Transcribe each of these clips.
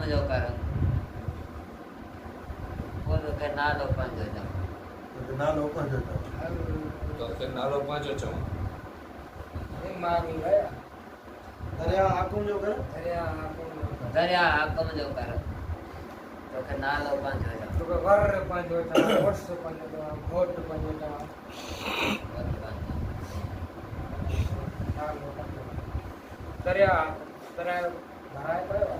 जो कर बोलो के नालो पंजो जो तो नालो पंजो जो तो के नालो पंजो चो मामी गया दरिया हाकुम जो कर दरिया हाकुम जो कर तो के नालो पंजो जो तो वर पंजो था वर्ष पंजो था भोट पंजो था दरिया दरिया भराए पड़ेगा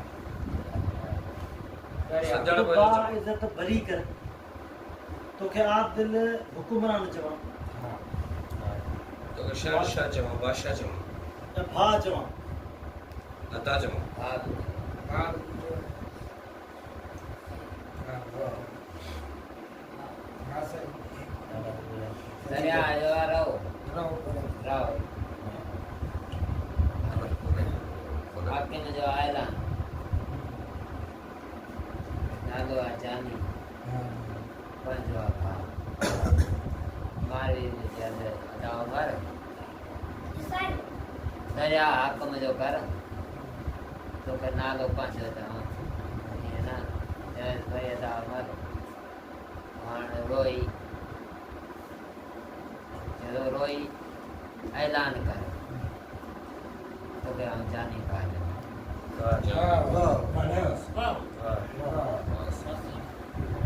दरिया सज्जन तो पंजो बा चो इज्जत भरी कर तो के आप दिल हुक्मरान चवा तो के शहनशाह चो बादशाह चो या भा चवा अता चो भाग भाग दरिया जो रहो रहो हाकिम जो आयला नालो आजानी पंजो आपा मारी जैसे दाव मार दरिया हाकिम जो कर तो के नालो पंजो था ये ना जैसे भाई दाव मार वहाँ रोई जो रोई ऐलान कर तो के हम जानी पाए वाह वाह वाह